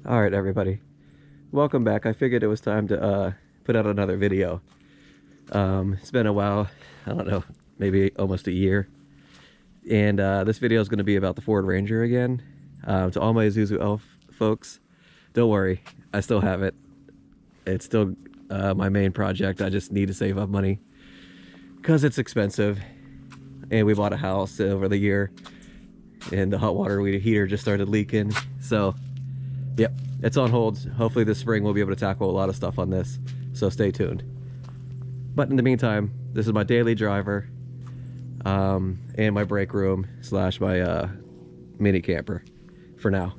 All right, everybody, welcome back. I figured it was time to put out another video. It's been a while, I don't know, maybe almost a year, and this video is going to be about the Ford Ranger again. To all my Isuzu Elf folks, don't worry, I still have it. It's still my main project. I just need to save up money because it's expensive, and we bought a house over the year, and the hot water heater just started leaking. So yep, it's on hold. Hopefully this spring we'll be able to tackle a lot of stuff on this, so stay tuned. But in the meantime, this is my daily driver, and my break room slash my mini camper for now.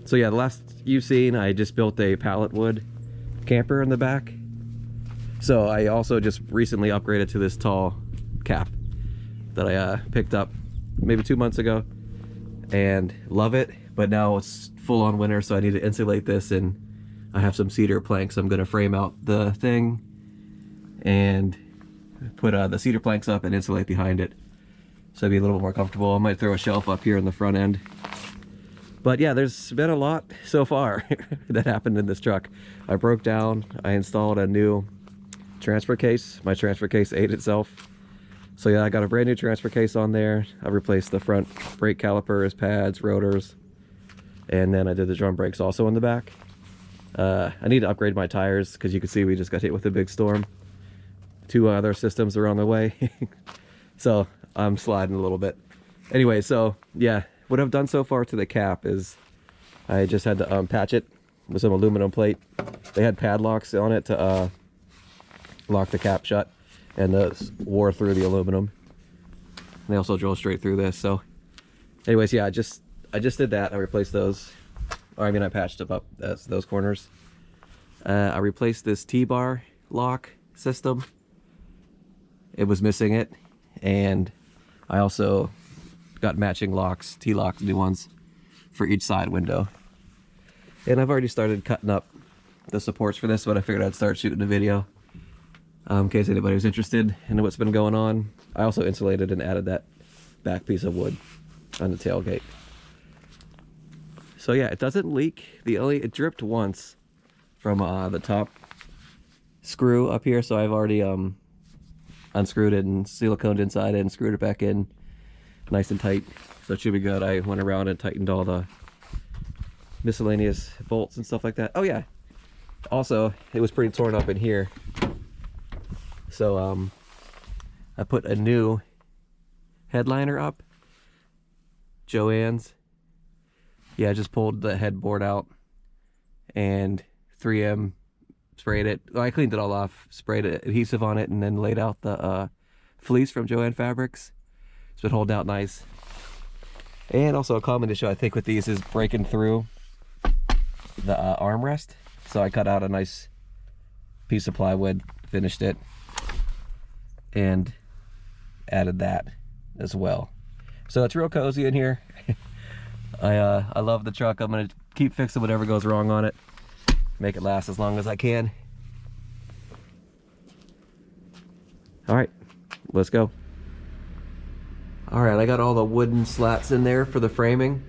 So yeah, the last you've seen, I just built a pallet wood camper in the back. So I also just recently upgraded to this tall cap that I picked up maybe 2 months ago, and love it. But now it's full on winter, so I need to insulate this, and I have some cedar planks. I'm gonna frame out the thing and put the cedar planks up and insulate behind it, so it'd be a little more comfortable. I might throw a shelf up here in the front end. But yeah, there's been a lot so far that happened in this truck. I broke down, I installed a new transfer case. My transfer case ate itself. So yeah, I got a brand new transfer case on there. I replaced the front brake calipers, pads, rotors, and then I did the drum brakes also in the back. I need to upgrade my tires because you can see we just got hit with a big storm. 2 other systems are on the way. So I'm sliding a little bit. Anyway, so yeah, what I've done so far to the cap is I just had to patch it with some aluminum plate. They had padlocks on it to lock the cap shut, and those wore through the aluminum. They also drove straight through this. So anyways, yeah, I just did that. I replaced those, or I mean I patched up those corners. I replaced this T-bar lock system. It was missing it, and I also got matching locks, T-locks, new ones for each side window. And I've already started cutting up the supports for this, but I figured I'd start shooting a video in case anybody was interested in what's been going on. I also insulated and added that back piece of wood on the tailgate. So yeah, it doesn't leak. It dripped once from the top screw up here, so I've already unscrewed it and siliconed inside it and screwed it back in nice and tight, so it should be good. I went around and tightened all the miscellaneous bolts and stuff like that. Oh yeah, also it was pretty torn up in here, so I put a new headliner up, Joann's. Yeah, I just pulled the headboard out and 3M sprayed it. Well, I cleaned it all off, sprayed adhesive on it, and then laid out the fleece from Joann Fabrics. It's been holding out nice. And also a common issue I think with these is breaking through the armrest. So I cut out a nice piece of plywood, finished it, and added that as well. So it's real cozy in here. I love the truck. I'm gonna keep fixing whatever goes wrong on it, make it last as long as I can. All right, let's go. All right, I got all the wooden slats in there for the framing.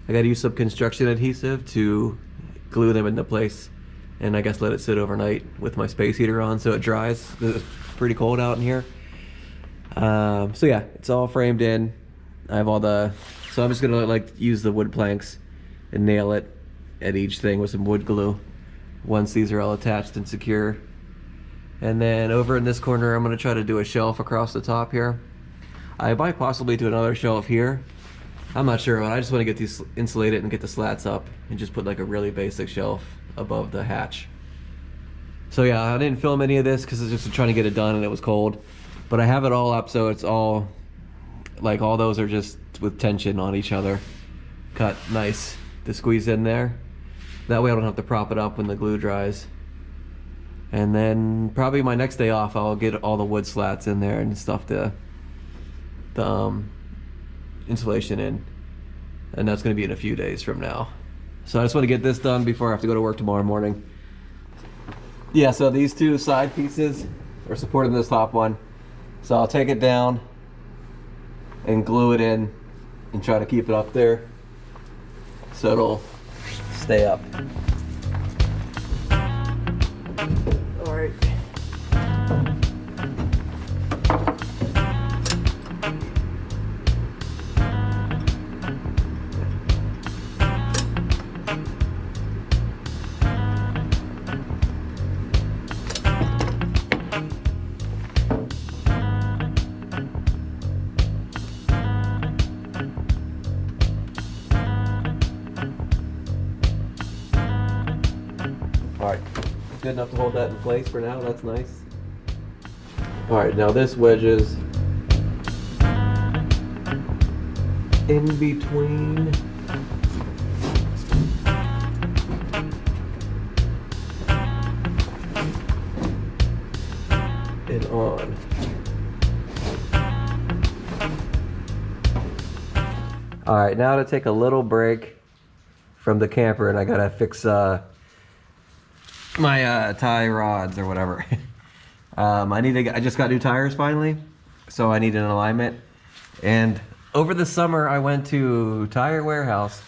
I got to use some construction adhesive to glue them into place, and I guess let it sit overnight with my space heater on so it dries. It's pretty cold out in here. So yeah, it's all framed in. I have all so I'm just gonna use the wood planks and nail it at each thing with some wood glue once these are all attached and secure. And then over in this corner, I'm gonna try to do a shelf across the top here. I might possibly do another shelf here. I'm not sure, but I just want to get these insulated and get the slats up and just put like a really basic shelf above the hatch. So yeah, I didn't film any of this because I was just trying to get it done and it was cold. But I have it all up, so it's all, like all those are just with tension on each other. Cut nice to squeeze in there. That way I don't have to prop it up when the glue dries. And then probably my next day off, I'll get all the wood slats in there and stuff to the insulation in, and that's going to be in a few days from now. So I just want to get this done before I have to go to work tomorrow morning. Yeah, so these 2 side pieces are supporting this top one, so I'll take it down and glue it in and try to keep it up there so it'll stay up. All right. Alright, good enough to hold that in place for now, that's nice. Alright, now this wedges in between and on. Alright, now to take a little break from the camper, and I gotta fix my tie rods or whatever. I just got new tires finally, so I need an alignment. And over the summer I went to Tire Warehouse,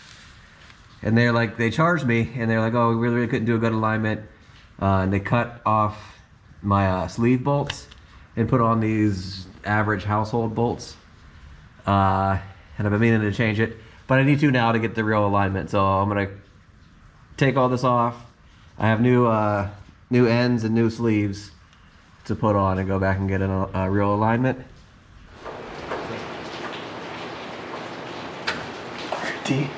and they charged me, and they're like, oh, we really couldn't do a good alignment. And they cut off my sleeve bolts and put on these average household bolts. And I've been meaning to change it, but I need to now to get the real alignment. So I'm gonna take all this off. I have new ends and new sleeves to put on and go back and get a real alignment. Alrighty.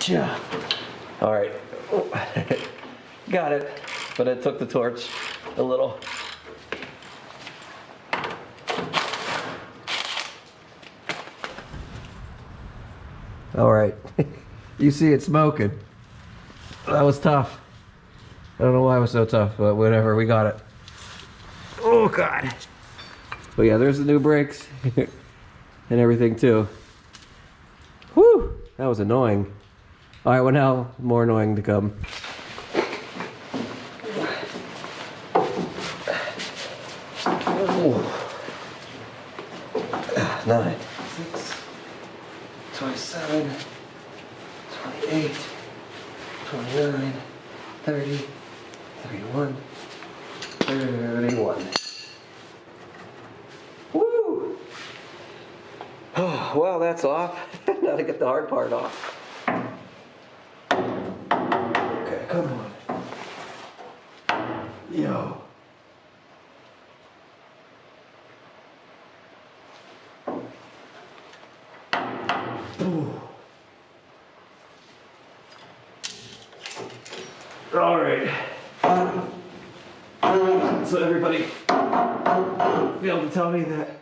Yeah. All right. Oh. Got it, but it took the torch a little. All right, you see it smoking. That was tough. I don't know why it was so tough, but whatever, we got it. Oh God. But yeah, there's the new brakes and everything too. Whew, that was annoying. All right, well now, more annoying to come. Oh. 9, 6, 27, 28, 29, 30, 31, 31. Woo! Oh, well, that's off. Now to get the hard part off. Okay, come on. Yo. Ooh. All right. So everybody failed to tell me that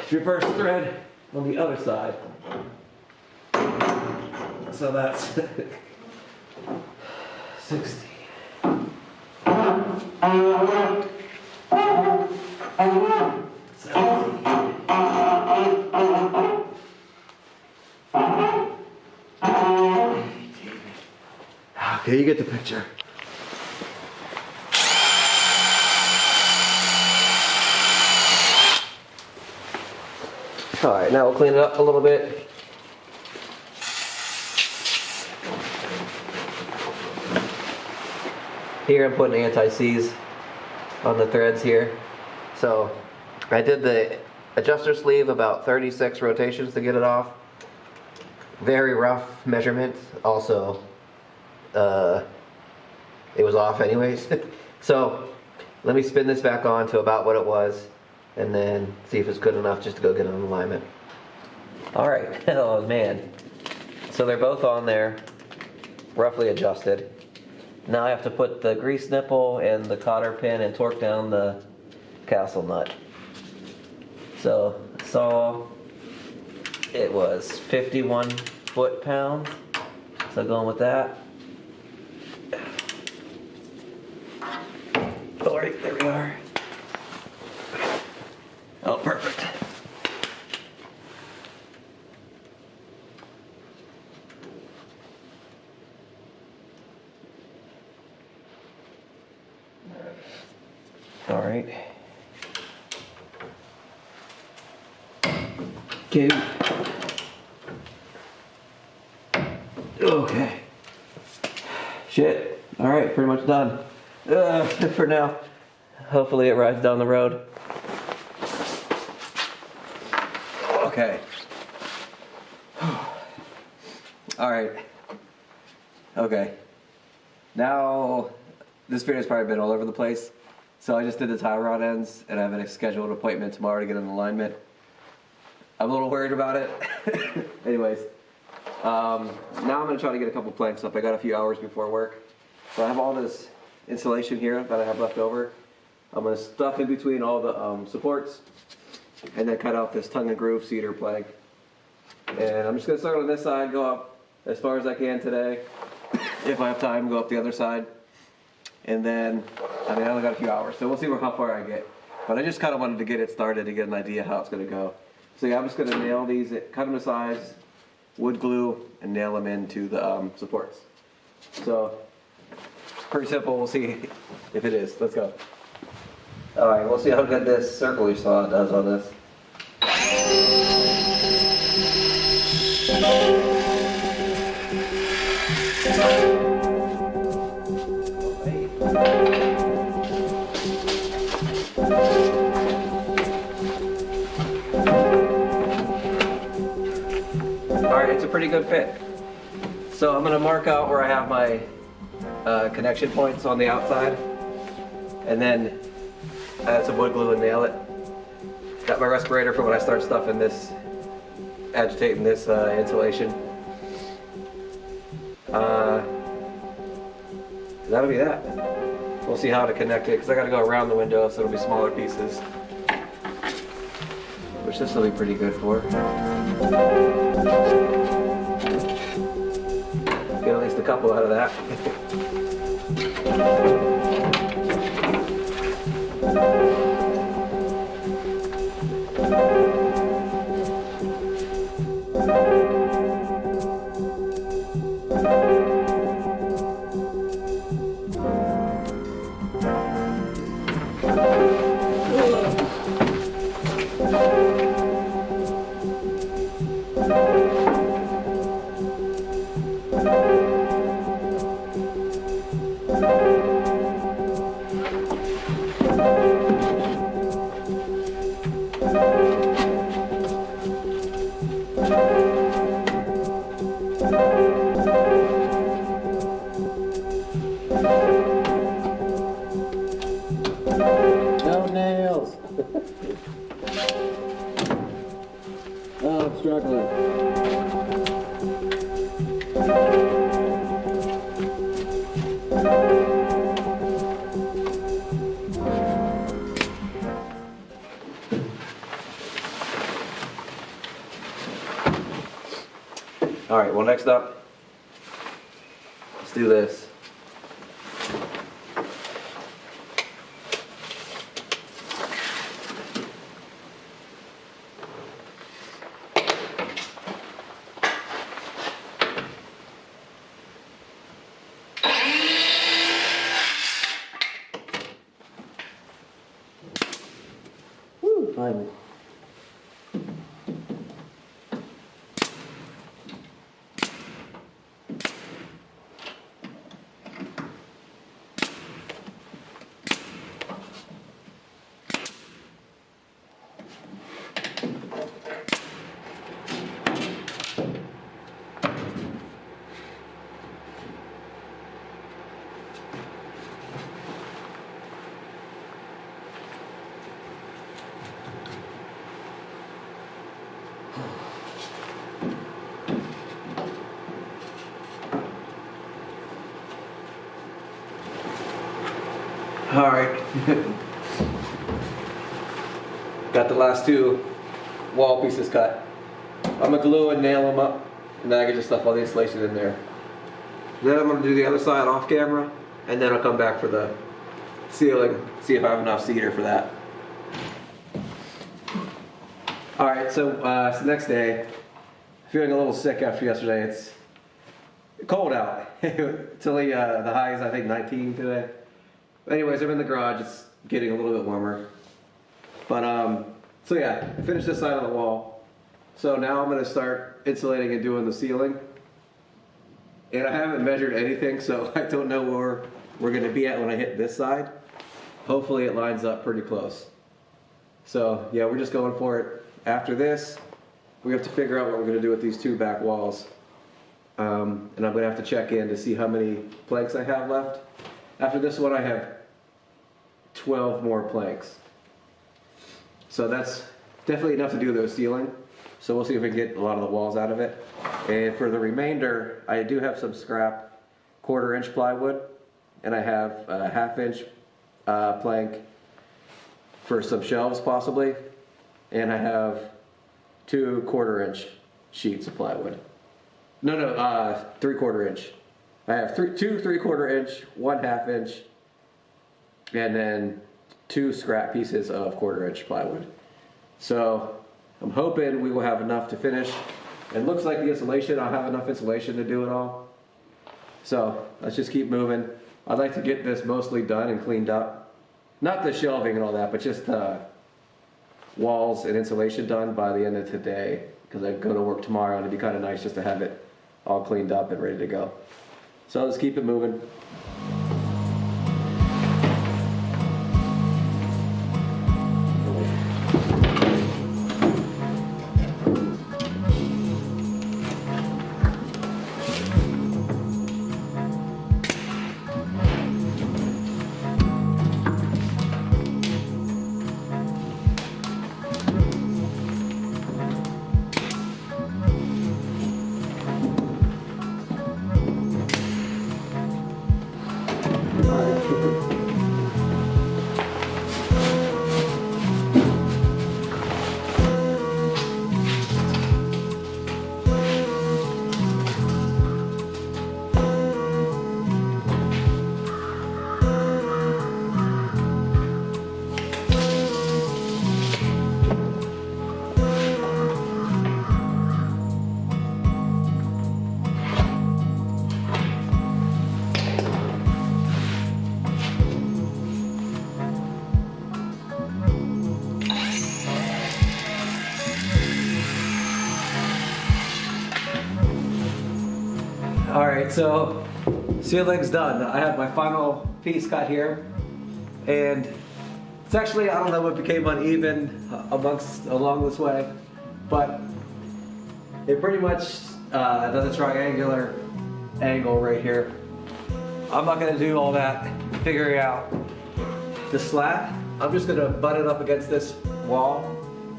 it's reverse thread on the other side. So that's 60. 17. Okay, you get the picture. All right, now we'll clean it up a little bit. Here I'm putting anti-seize on the threads here. So I did the adjuster sleeve about 36 rotations to get it off. Very rough measurement. Also, it was off anyways. So let me spin this back on to about what it was, and then see if it's good enough just to go get an alignment. All right. Oh man. So they're both on there, roughly adjusted. Now I have to put the grease nipple and the cotter pin and torque down the castle nut. So I saw it was 51 foot-pounds. So going with that. All right, there we are. Oh, perfect. All right. Okay. Okay. Shit. Alright, pretty much done. For now. Hopefully it rides down the road. Okay. Alright. Okay. Now, this video's probably been all over the place. So I just did the tie rod ends, and I have a scheduled appointment tomorrow to get an alignment. I'm a little worried about it. Anyways. Now I'm going to try to get a couple planks up. I got a few hours before work. So I have all this insulation here that I have left over. I'm going to stuff in between all the supports and then cut out this tongue and groove cedar plank. And I'm just going to start on this side, go up as far as I can today. If I have time, go up the other side. And then, I only got a few hours, so we'll see how far I get. But I just kind of wanted to get it started to get an idea how it's going to go. So yeah, I'm just going to nail these, cut them to size, wood glue, and nail them into the supports. So, pretty simple. We'll see if it is. Let's go. Alright, we'll see how good this circle saw does on this. Alright, it's a pretty good fit. So I'm going to mark out where I have my connection points on the outside, and then add some wood glue and nail it. Got my respirator for when I start stuffing this, agitating this insulation. That'll be that. We'll see how to connect it, because I got to go around the window, so it'll be smaller pieces, which this will be pretty good for. Get at least a couple out of that. No nails. Oh, I'm struggling. All right, well, next up, let's do this. Woo, finally. All right. Got the last two wall pieces cut. I'm gonna glue and nail them up, and then I can just stuff all the insulation in there. Then I'm gonna do the other side off camera, and then I'll come back for the ceiling, see if I have enough cedar for that. All right, so it's the next day. Feeling a little sick after yesterday. It's cold out. It's only the high is I think 19 today. Anyways, I'm in the garage. It's getting a little bit warmer. But so yeah, finished this side of the wall. So now I'm going to start insulating and doing the ceiling. And I haven't measured anything, so I don't know where we're going to be at when I hit this side. Hopefully it lines up pretty close. So yeah, we're just going for it. After this, we have to figure out what we're going to do with these two back walls. And I'm going to have to check in to see how many planks I have left. After this one, I have 12 more planks. So that's definitely enough to do the ceiling. So we'll see if we can get a lot of the walls out of it. And for the remainder, I do have some scrap 1/4 inch plywood, and I have a 1/2 inch plank for some shelves possibly, and I have 2 1/4 inch sheets of plywood. No, 3/4 inch. I have 2 3/4 inch, 1 1/2 inch, and then 2 scrap pieces of 1/4 inch plywood. So I'm hoping we will have enough to finish. It looks like the insulation, I'll have enough insulation to do it all. So let's just keep moving. I'd like to get this mostly done and cleaned up. Not the shelving and all that, but just the walls and insulation done by the end of today, because I go to work tomorrow and it'd be kind of nice just to have it all cleaned up and ready to go. So let's keep it moving. Alright, so ceiling's done. I have my final piece cut here, and it's actually, I don't know what became uneven along this way, but it pretty much does a triangular angle right here. I'm not going to do all that figuring out the slat. I'm just going to butt it up against this wall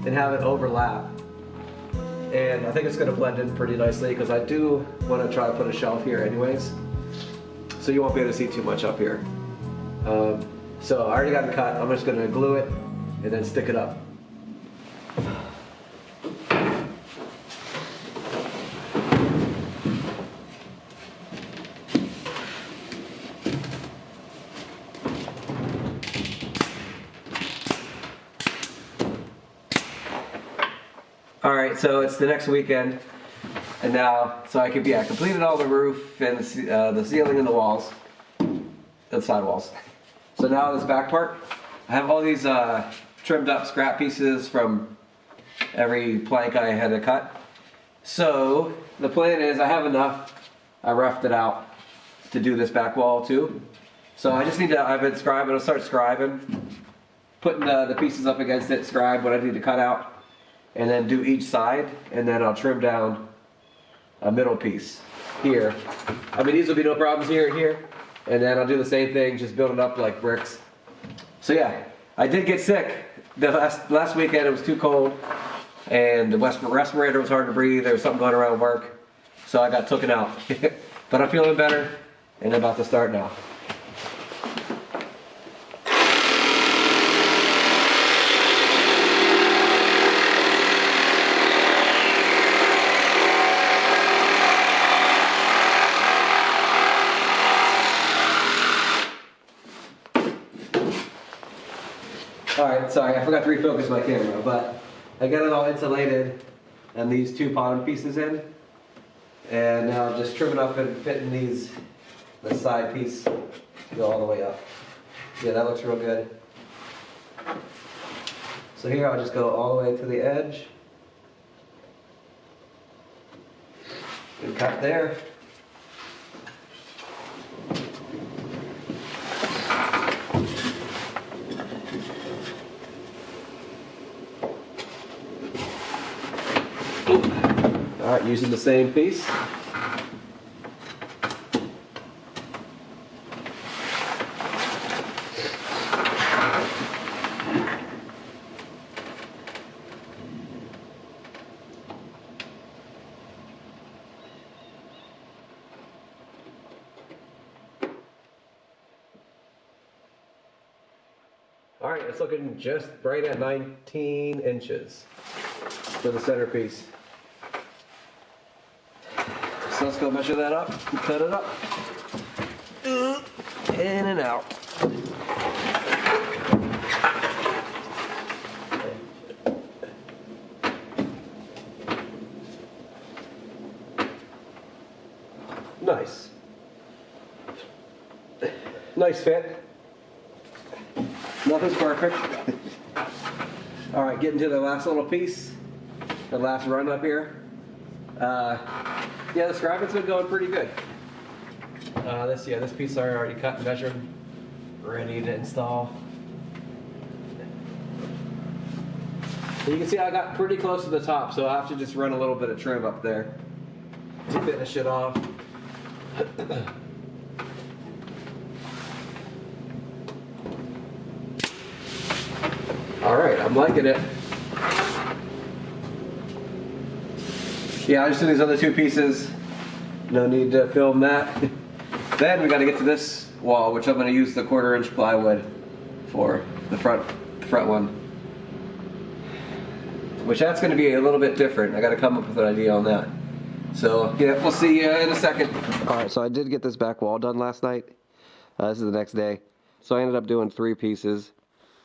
and have it overlap. And I think it's going to blend in pretty nicely, because I do want to try to put a shelf here anyways. So you won't be able to see too much up here. So I already got it cut. I'm just going to glue it and then stick it up. Alright, so it's the next weekend, and now, so I completed all the roof and the ceiling and the walls, the side walls. So now this back part, I have all these trimmed up scrap pieces from every plank I had to cut. So the plan is I have enough, I roughed it out to do this back wall too. So I just need to, I'll start scribing, putting the pieces up against it, scribe what I need to cut out, and then do each side, and then I'll trim down a middle piece here. I mean, these will be no problems here and here, and then I'll do the same thing, just build it up like bricks. So yeah, I did get sick. The last weekend it was too cold, and the respirator was hard to breathe. There was something going around work, so I got taken out. But I'm feeling better, and I'm about to start now. Alright, sorry, I forgot to refocus my camera, but I got it all insulated and these two bottom pieces in. And now I'm just trimming up and fitting the side piece to go all the way up. Yeah, that looks real good. So here I'll just go all the way to the edge. Good cut there. All right, using the same piece. All right, it's looking just right at 19 inches for the centerpiece. So let's go measure that up and cut it up. In and out. Nice. Nice fit. Nothing's perfect. All right, getting to the last little piece, the last run up here. Yeah, the scribing's been going pretty good. This piece I already cut and measured, ready to install. So you can see I got pretty close to the top, so I'll have to just run a little bit of trim up there to finish it off. All right, I'm liking it. Yeah, I just did these other two pieces. No need to film that. Then we got to get to this wall, which I'm going to use the 1/4 inch plywood for the front one. Which that's going to be a little bit different. I got to come up with an idea on that. So yeah, we'll see you in a second. All right, so I did get this back wall done last night. This is the next day. So I ended up doing 3 pieces,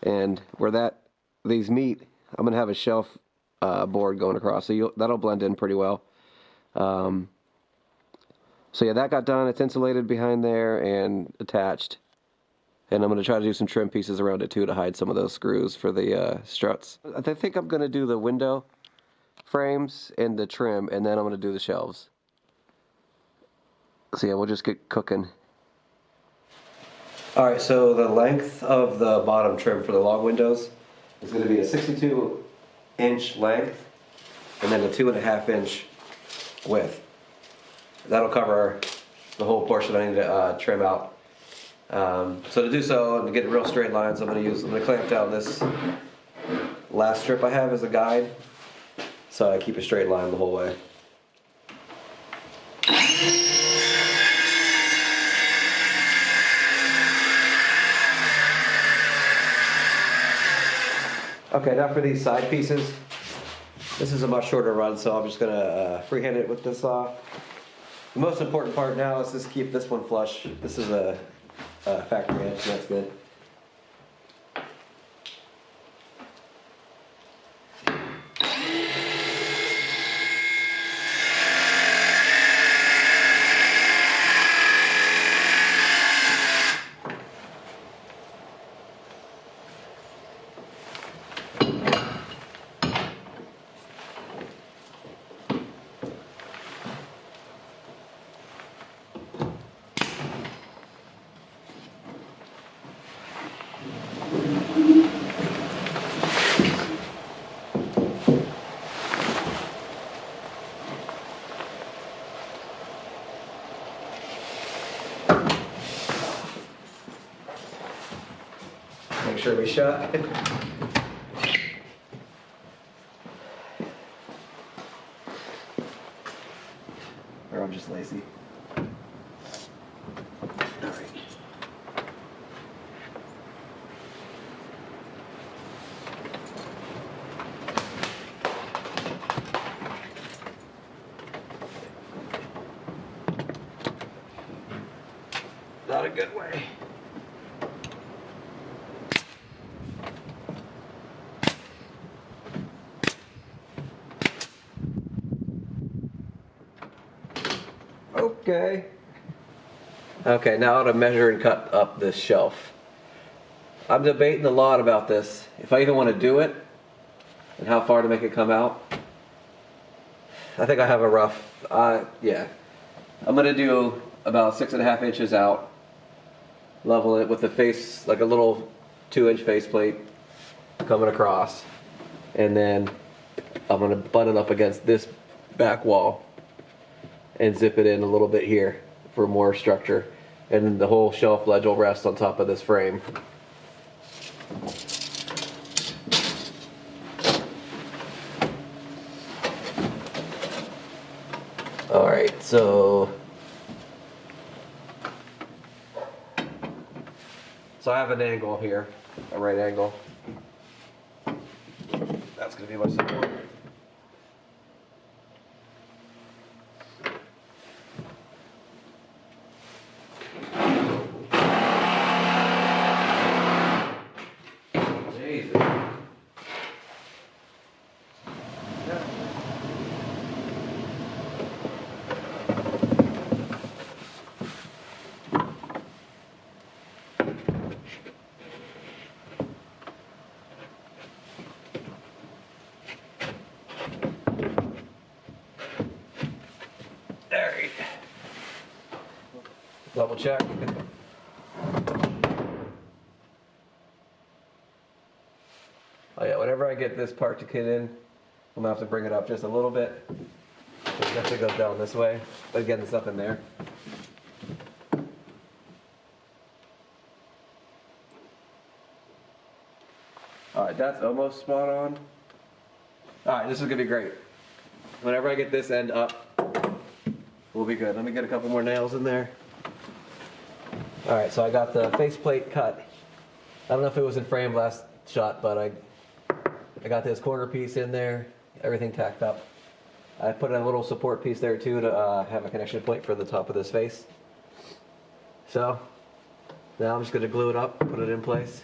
and where these meet, I'm going to have a shelf board going across, so that'll blend in pretty well. So yeah, that got done. It's insulated behind there and attached. And I'm going to try to do some trim pieces around it too to hide some of those screws for the struts. I think I'm going to do the window frames and the trim, and then I'm going to do the shelves. So yeah, we'll just get cooking. Alright, so the length of the bottom trim for the long windows is going to be a 62-inch length and then a 2.5 inch width. That'll cover the whole portion I need to trim out. So to do so and to get real straight lines, I'm going to clamp down this last strip I have as a guide, so I keep a straight line the whole way. Okay, now for these side pieces. This is a much shorter run, so I'm just going to freehand it with this saw. The most important part now is just keep this one flush. This is a factory edge, so that's good. Make sure we shut. Or I'm just lazy. Alright. Not a good way. Okay, now to measure and cut up this shelf. I'm debating a lot about this, if I even want to do it, and how far to make it come out. I think I have a rough, yeah. I'm gonna do about 6.5 inches out, level it with the face, like a little 2-inch faceplate coming across, and then I'm gonna butt it up against this back wall and zip it in a little bit here for more structure, and then the whole shelf ledge will rest on top of this frame. All right, so I have an angle here, a right angle. That's gonna be my support. Jesus. There. Double check. Oh yeah, whenever I get this part to kit in, I'm gonna have to bring it up just a little bit. It definitely goes down this way, but again, there's nothing there. All right, that's almost spot on. All right, this is gonna be great. Whenever I get this end up, we'll be good. Let me get a couple more nails in there. All right, so I got the faceplate cut. I don't know if it was in frame last shot, but I got this corner piece in there, everything tacked up. I put a little support piece there too to have a connection point for the top of this face. So now I'm just gonna glue it up, put it in place.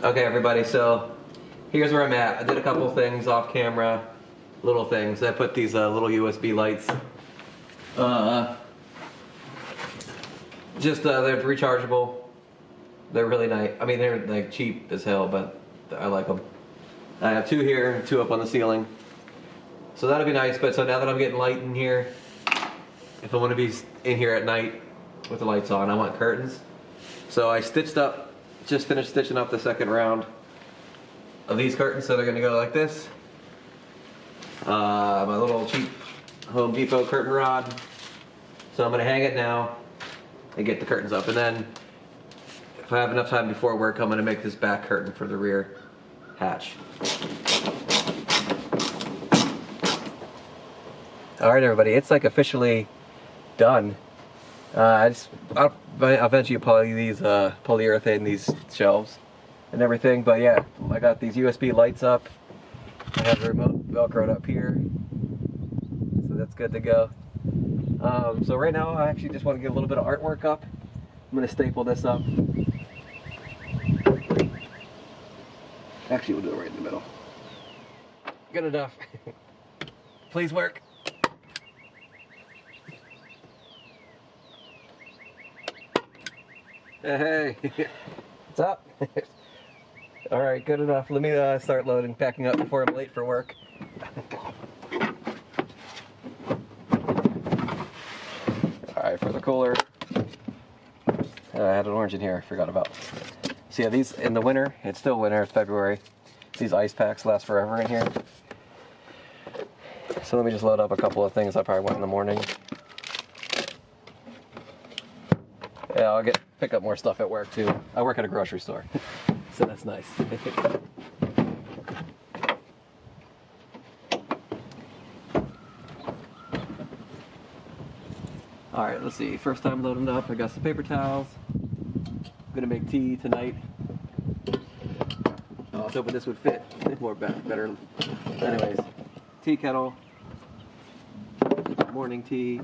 Okay everybody, so here's where I'm at. I did a couple things off camera, little things. I put these little USB lights. They're rechargeable. They're really nice. I mean, they're like cheap as hell, but I like them. I have 2 here and 2 up on the ceiling. So that'll be nice, but so now that I'm getting light in here, if I want to be in here at night with the lights on, I want curtains. So I stitched up, just finished stitching up the second round of these curtains, so they're gonna go like this. My little cheap Home Depot curtain rod. So I'm gonna hang it now and get the curtains up, and then if I have enough time before work, I'm gonna make this back curtain for the rear hatch. All right, everybody, it's like officially done. I'll eventually poly these polyurethane these shelves and everything, but yeah, I got these USB lights up. I have the remote velcroed up here, so that's good to go. So right now I actually just want to get a little bit of artwork up. I'm going to staple this up. Actually, we'll do it right in the middle. Good enough. Please work. Hey, what's up? All right, good enough. Let me start loading, packing up before I'm late for work. All right, for the cooler. I had an orange in here, I forgot about. So yeah, these in the winter, it's still winter, it's February. These ice packs last forever in here. So let me just load up a couple of things I probably want in the morning. Yeah, I'll pick up more stuff at work too. I work at a grocery store, so that's nice. All right, let's see. First time loading up, I got some paper towels. I'm gonna make tea tonight. I was hoping this would fit more better. Anyways, tea kettle, morning tea,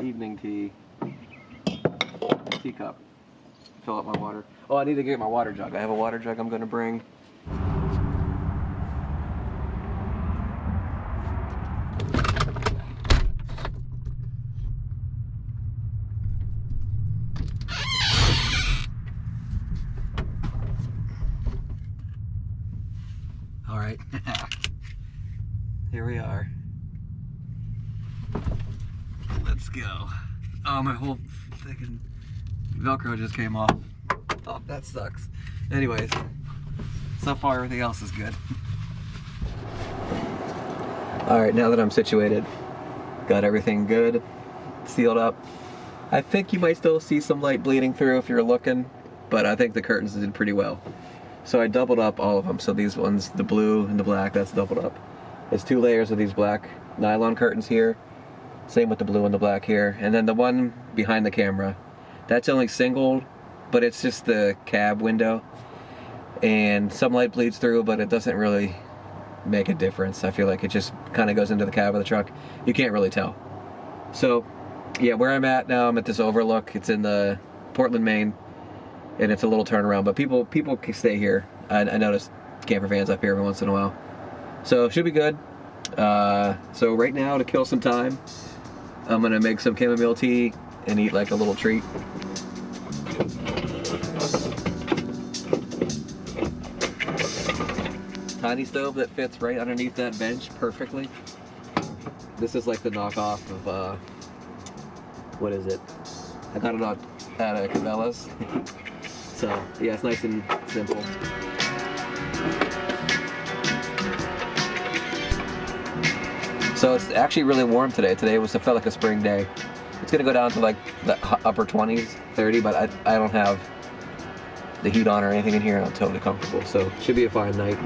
evening tea, teacup. Fill up my water. Oh, I need to get my water jug. I have a water jug I'm gonna bring. right. Here we are. Let's go. Oh, my whole freaking Velcro just came off. Oh, that sucks. Anyways, so far everything else is good. Alright, now that I'm situated, got everything good, sealed up. I think you might still see some light bleeding through if you're looking, but I think the curtains did pretty well. So I doubled up all of them. So these ones, the blue and the black, that's doubled up. There's 2 layers of these black nylon curtains here. Same with the blue and the black here. And then the one behind the camera, that's only singled, but it's just the cab window. And some light bleeds through, but it doesn't really make a difference. I feel like it just kind of goes into the cab of the truck. You can't really tell. So yeah, where I'm at now, I'm at this overlook. It's in the Portland, Maine, and it's a little turnaround, but people can stay here. I noticed camper vans up here every once in a while. So should be good. So right now, to kill some time, I'm gonna make some chamomile tea and eat like a little treat. Tiny stove that fits right underneath that bench perfectly. This is like the knockoff of, what is it? I got it at Cabela's. So yeah, it's nice and simple. So it's actually really warm today. Today it felt like a spring day. It's gonna go down to like the upper 20s, 30, but I don't have the heat on or anything in here, and I'm totally comfortable. So should be a fine night.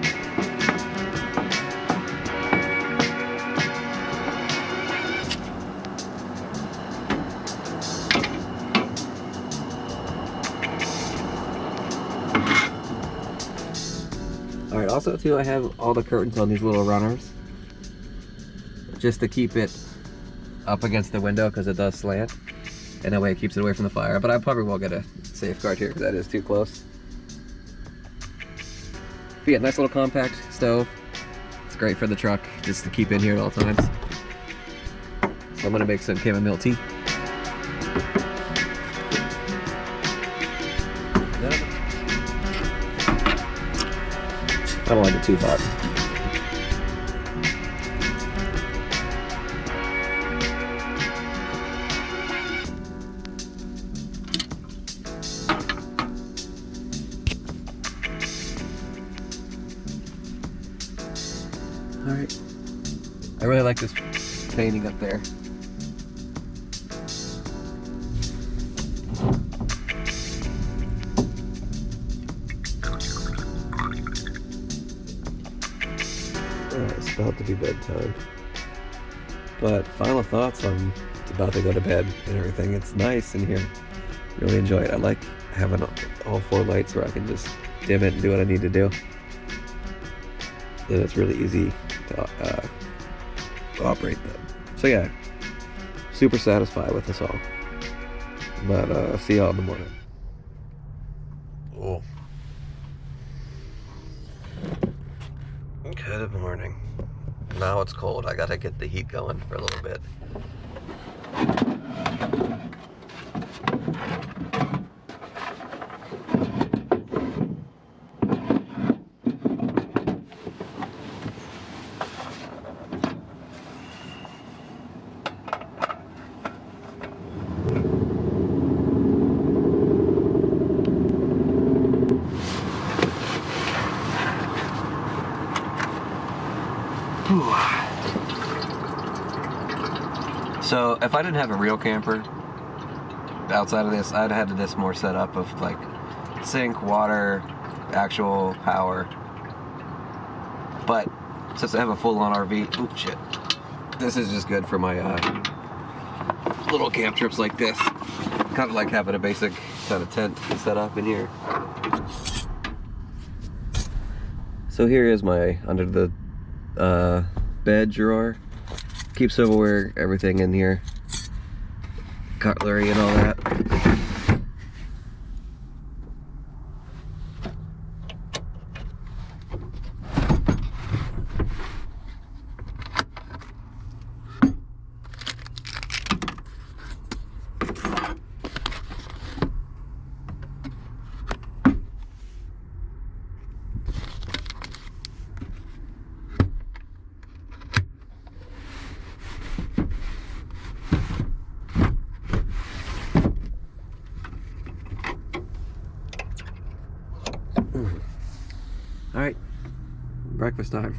Alright, also too, I have all the curtains on these little runners, just to keep it up against the window because it does slant, and that way it keeps it away from the fire. But I probably will get a safeguard here because that is too close. But yeah, nice little compact stove. It's great for the truck, just to keep in here at all times. So I'm gonna make some chamomile tea. I don't like it too hot. Alright. I really like this painting up there. It's about to be bedtime. But final thoughts on about to go to bed and everything. It's nice in here. Really enjoy it. I like having all 4 lights where I can just dim it and do what I need to do. And it's really easy to operate them. So yeah, super satisfied with this all. But I'll see y'all in the morning. Oh. Good morning. Now it's cold. I gotta get the heat going for a little bit. So if I didn't have a real camper outside of this, I'd have this more set up of like sink, water, actual power. But since I have a full-on RV, oops, shit. This is just good for my little camp trips like this. Kind of like having a basic kind of tent set up in here. So here is my under the bed drawer. Keep silverware, everything in here, cutlery and all that. All right, breakfast time.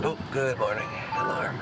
Oh, good morning. Alarm.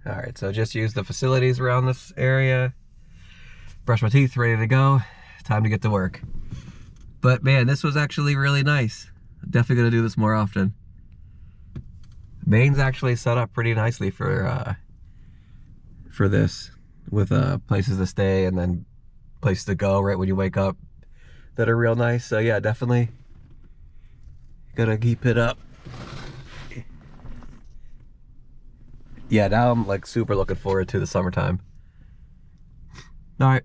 All right, so just use the facilities around this area. Brush my teeth, ready to go. Time to get to work. But man, this was actually really nice. Definitely gonna do this more often. Maine's actually set up pretty nicely for this, with places to stay and then places to go right when you wake up that are real nice. So yeah, definitely gonna keep it up. Yeah, now I'm like super looking forward to the summertime. All right.